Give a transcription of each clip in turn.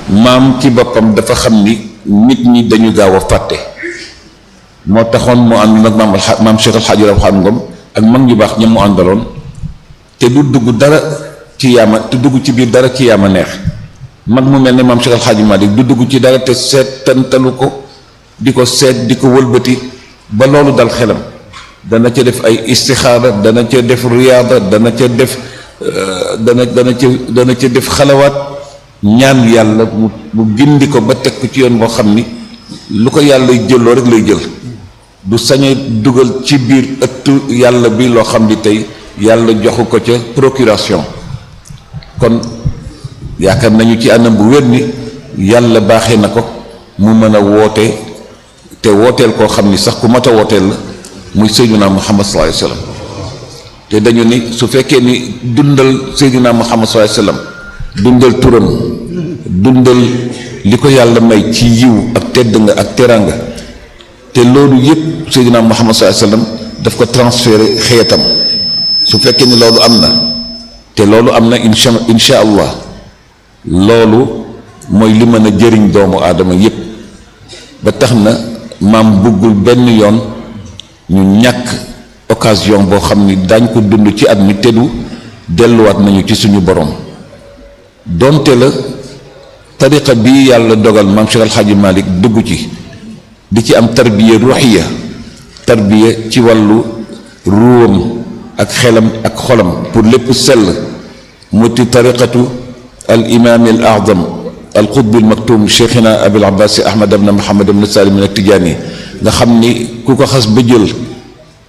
maam ci boppam dafa xam ni nit ñi dañu gaaw a fàtte moo taxoon mu ànd nag maam Cheikh El Hadj Rawane Ngom ak mag ñu baax ña mu àndaloon te du dugg dara ci yaama te dugg ci biir dara ci yaama neex mag mu mel ne maam Cheikh El Hadj Malick du dugg ci dara te seetantalu ko di ko seet di ko wëlbati ba loolu dal xelam dana ca def ay istixaara dana ca def riyaada dana ca def dana ca def xalawaat ñaan yàlla mu gindi ko ba teg ko ci yoon boo xam ni lu ko yàlla jëloo rek lay jël du sañe dugal ci biir ëttu yàlla bi loo xam ni tey yàlla joxu ko ca procuration kon yaakaar nañu ci anam bu wér ni yàlla baaxee na ko mu mën a woote te wooteel koo xam ni sax ku mat a wooteel la muy Seydina Muhammad sallallahu alayhi wasallam te dañu ni su fekkee ni dundal Seydina Muhammad sallallahu alayhi wasallam dundal turam dundal li ko yàlla may ci yiw ak tedd nga ak teranga te loolu yépp Seydina Muhammad sallallahu alayhi wasallam daf ko transféré xeetam su fekkee ni loolu am na te loolu am na insha allah loolu mooy li mën a jëriñ doomu aadama yépp ba tax na maam buggul benn yoon ñu ñàkk occasion boo xam ni dañ ko dund ci at mi teddu delluwaat nañu ci suñu borom donte la tariqa bi yàlla dogal maam Cheikh El Hadji Malick dugg ci di ci am tarbiya ruuxiya tarbiya ci wàllu ruwam ak xelam ak xolam pour lépp sell muti tariqatu al imam al a'zam al qutb al maktum cheikhina abil abbas ahmad ibn muhammad ibn salim al tijaani nga xam ni ku ko xas ba jël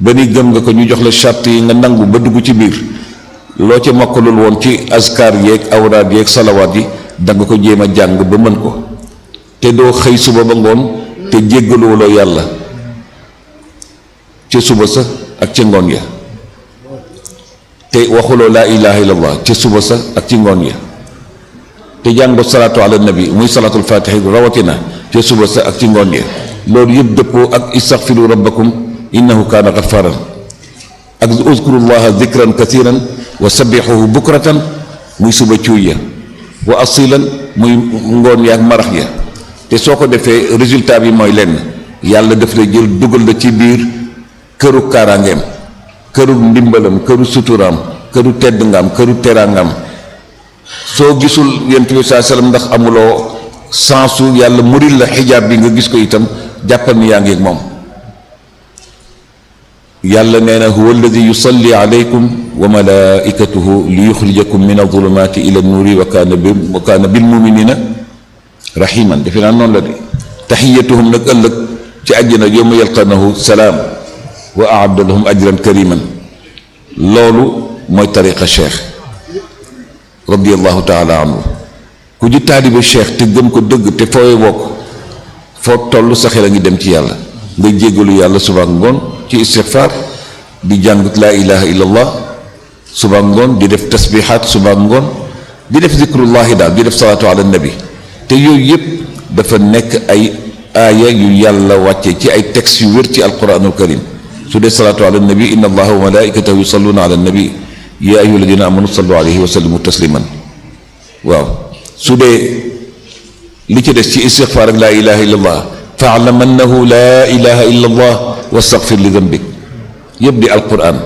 ba ni gëm nga ko ñu jox la charte yi nga nangu ba dugg ci biir loo ca mokkalul woon ci askar yeeg awraad yeeg salawaat yi da nga ko jéem a jàng ba mën ko te doo xëy suba ba ngoon te jéggaluwuloo yàlla ca suba sa ak ca ngoon ya te waxuloo laa ilaha illallah ca suba sa ak ci ngoon ya te jàngo salaatu ala nabi muy salaatul fatihi rawatina ca suba sa ak ci ngoon ya loolu yëpp dëppoo ak istaghfiru rabbakum innahu kaana ghafaran ak uzkurullaha dhikran kathiran wa sabbixuhu bukratan muy suba cuuy ya wa asilan muy ngoon ya ak marax ya te soo ko defee résultat bi mooy lenn yàlla daf lay jël dugal la ci biir këru kaaraangeem këru ndimbalam këru suturaam këru tedd ngaam këru teraangam soo gisul yonent bi saa sallam ndax amuloo sensu yàlla muril la xijaab bi nga gis ko itam jàppal ni yaa ngi ak moom yàlla nee na huwa alladi yusalli alaykum wa malaikatuhu li yuxrijakum min adulumati ila nuuri wa kaana bil muminina rahiman defe naa noonu la de taxiyatuhum nag ëllëg ci àjjana yowma yalqanahu salaam wa aadda lahum ajran kariman loolu mooy tariqa cheikh radiallahu taala anhu ku ji taalibe cheikh te gëm ko dëgg te fooy wokk foo toll sa xel a ngi dem ci yàlla nga jéggalu yàlla suba ngoon ci istixfaar di jàng laa ilaha illallah suba ngoon di def tasbihaat suba ngoon di def zikrullahi daal di def salaatu ala nabi te yooyu yëpp dafa nekk ay aaya yu yàlla wàcce ci ay textes yu wér ci alquranul karim su dee salaatu ala nabi inna allaha wa malaikatahu yusalluna ala nabi ya ayyuha alladina amanu sallu alayhi wa sallimu tasliman waaw su dee li ci des ci istixfaar ak laa ilaha illallah faalam annahu laa ilaha illallah wastaghfir li dambik yëpp di alquran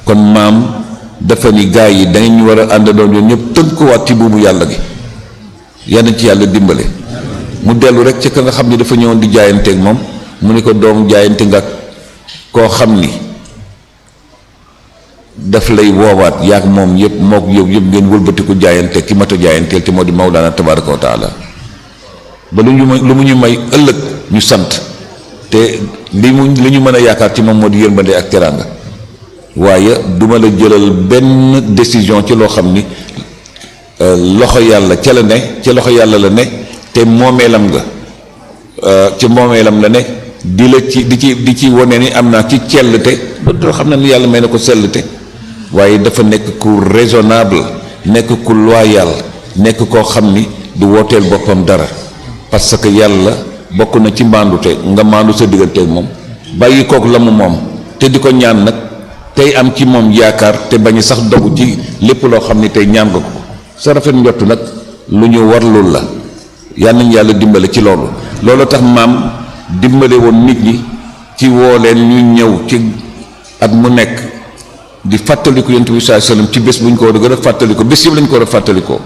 kon maam dafa ni gaa yi dangeen ñu war a àndandoo ñoom ñëpp tënkuwaat ci buubu yàlla gi yal ci yàlla dimbale mu dellu rek ci ka nga xam ni dafa ñëwoon di jaayanteeg moom mu ni ko doom jaayante nga koo xam ni daf lay woowaat yaag moom yëpp mook yow yëpp ngeen wëlbatiku jaayante ki mat a jaayanteel te moo di Mawlana tabaraka wa taala ba lu mu ñu may ëllëg ñu sant te li ñu mën a yaakaar ci moom moo di yërmande ak teraanga waaye duma la jëlal benn décision ci loo xam ni loxo yàlla ca la ne ca loxo yàlla la ne te moomeelam nga ca moomeelam la ne di ci wane ni am naa ci cellte doo xam ne ni yàlla may na ko sellte waaye dafa nekk ku raisonnable nekk ku loyal nekk koo xam ni du wooteel boppam dara parce que yàlla bokk na ci mbaandute nga maandu sa digganteeg moom bàyyi kook la mu moom te di ko ñaan nag tey am ci moom yaakaar te bañ sax dogu ci lépp loo xam ni tey ñaan nga ko sa rafet njott nag lu ñu warlul la yal nañu yàlla dimbale ci loolu. loolu tax maam dimbale woon nit ñi ci woo leen ñu ñëw ci at mu nekk di fàttaliku yonent bi sallallahu alayhi wasallam ci bés bu ñu ko war a gën a fàttaliko bés yëpp lañu ko war a fàttalikoo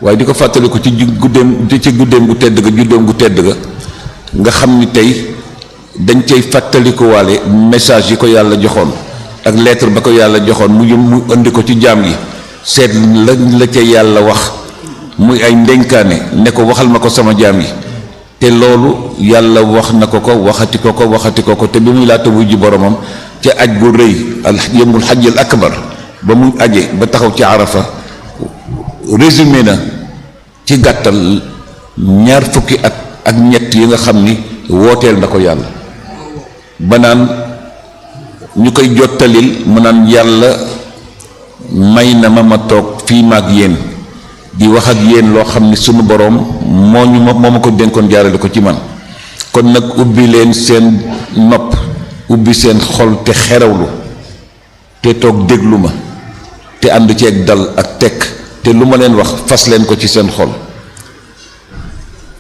waaye di ko fàttaliku ci guddeem gu tedd ga juddoom gu tedd ga nga xam ni tey dañ cay fàttalikuwaale message yi ko yàlla joxoon ak lettre ba ko yàlla joxoon mu indi ko ci jaam yi seet la ca yàlla wax muy ay ndenkaane ne ko waxal ma ko sama jaam yi te loolu yàlla wax na ko waxati ko te bi muy laata wuy ji boromam ca aj gu rëy yëmul xajjal akbar ba mu aje ba taxaw ci arafa résumé na ci gàttal 20 at ak ñett yi nga xam ni wooteel na ko yàlla ba naan ñu koy jottalil mu naan yàlla may na ma toog fii maag yéen di wax ak yéen loo xam ni sunu boroom moo ma ko dénkoon jaarale ko ci man kon nag ubbi leen seen nopp ubbi seen xol te xerawlu te toog déglu ma te ànd ci ak dal ak tekk te lu ma leen wax fas leen ko ci seen xol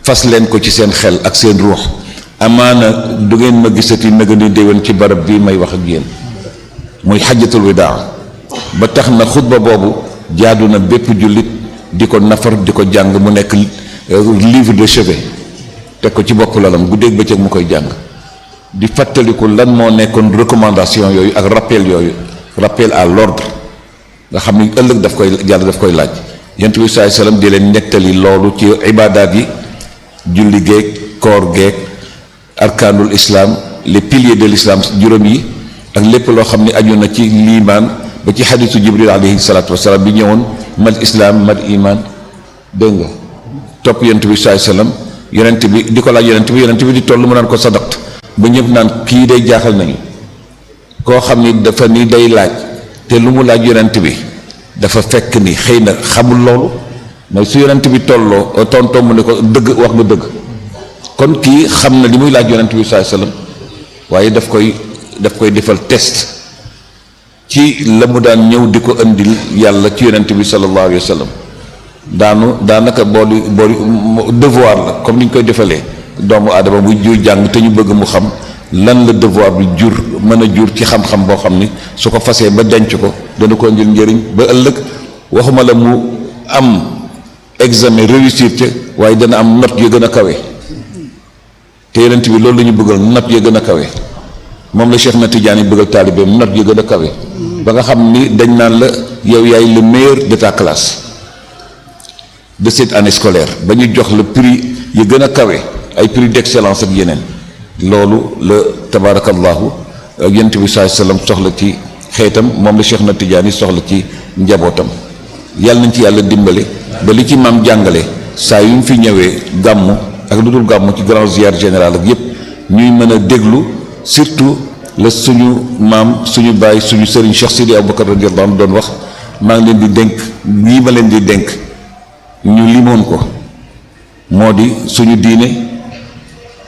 fas leen ko ci seen xel ak seen ruux amaana du ngeen ma gisati naga ni déwén ci barab bii may wax ak yéen muy xajjatul widaa ba tax na xutba boobu jaadu na bépp jullit di ko nafar di ko jàng mu nekk livre de chevet teg ko ci bopp lalam guddeeg bëccëg mu koy jàng di fàttaliku lan moo nekkoon recommandation yooyu ak rappel à l'ordre nga xam ni ëllëg yàlla daf koy laaj yonent bi sallallahu alayhi wasallam di leen nettali loolu ci ibaadaat yi julli géeg koor géeg arkaanul islam les piliers de l'islam juróom yi ak lépp loo xam ne aju na ci liimaan ba ci xadisu jibril alayhi salaatu wasalaam bi ñëwoon mal islam mal iman dégg nga topp yonent bi sallallahu alayhi wasallam yonent bi di ko laaj yonent bi di toll mu naan ko sadaqt ba ñëpp naan kii day jaaxal nañu koo xam ni dafa ni day laaj te lu mu laaj yonent bi dafa fekk ni xëy na xamul loolu mooy su yonent bi tolloo tontoo mu ne ko dëgg wax nga dëgg kon kii xam na li muy laaj yonent bi sallallahu alayhi wasallam waaye daf koy defal test ci la mu daan ñëw di ko indil yàlla ci yonent bi sallallahu alayhi wasallam daanaka booli devoir la comme ni ñu koy defalee doomu aadama bu jur jàng te ñu bëgg mu xam lan la devoir bi mën a jur ci xam-xam boo xam ni su ko fasee ba denc ko dana ko indil njëriñ ba ëllëg waxuma la mu am examen réussir ca waaye dana am note yu gën a kawe te yonent bi loolu la ñu bëggal note yu gën a kawe moom la Cheikh na Tidiane bëggal taalibeem note yu gën a kawe ba nga xam ni dañ naan la yow yaay le meilleur de ta classe de cette année scolaire ba ñu jox le prix yu gën a kawe ay prix d'excellence ak yeneen loolu la tabarakallahu yonent bi sallallahu alayhi wasallam soxla ci xeetam moom la Cheikh na Tidiane soxla ci njabootam yàlla nañ ci yàlla dimbale ba li ci maam jàngale saa yu ñu fi ñëwee gàmmu ak lu dul gàmmu ci grand ziar général ak yépp ñuy mën a déglu surtout la suñu maam suñu baay suñu sëriñ Cheikh Sidi Aboubacar radiyallahu anhu doon wax maa ngi leen di dénk lii ma leen di dénk ñu limoon ko moo di suñu diine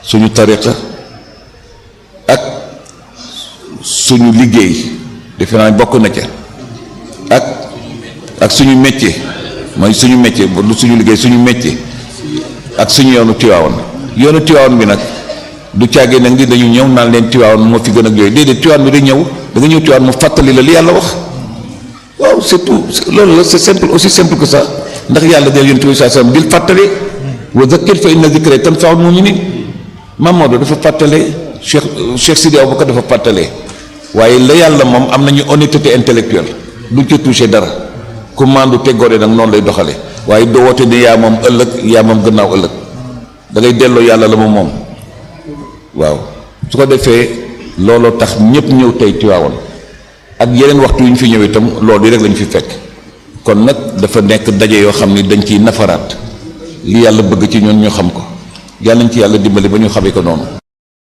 suñu tariqa ak suñu liggéey defe naa bokk na ca ak suñu métier mooy suñu métier lu suñu liggéey suñu métier ak suñu yoonu Tiwaawan bi nag du caagee nag di dañu ñëw naan leen Tiwaawan moo fi gën ak yooyu déedéet Tiwaawan bi day ñëw da nga ñëw Tiwaawan mu fàttali la li yàlla wax waaw c'est tout loolu la c'est simple aussi simple que ça ndax yàlla del yonent bi sallallahu alayhi wasallam bil fàttali wa zakkir fa inna zikra tanfa'ul mu'minin Mamadou dafa fàttale Cheikh Sidi Aboubacar dafa fàttale waaye la yàlla moom am nañu honnêteté intellectuelle duñ ca touché dara ku mandu teggoore nag noonu lay doxale waaye doo woote ne yaa moom ëllëg yaa moom gannaaw ëllëg da ngay delloo yàlla la moom waaw su ko defee looloo tax ñëpp ñëw tey Tiwaawan ak yeneen waxtu yu ñu fi ñëw itam loolu yi rek lañu fi fekk kon nag dafa nekk daje yoo xam ni dañ ciy nafaraat li yàlla bëgg ci ñun ñu xam ko yàlla nañ ci yàlla dimbali ba ñu xamee ko noonu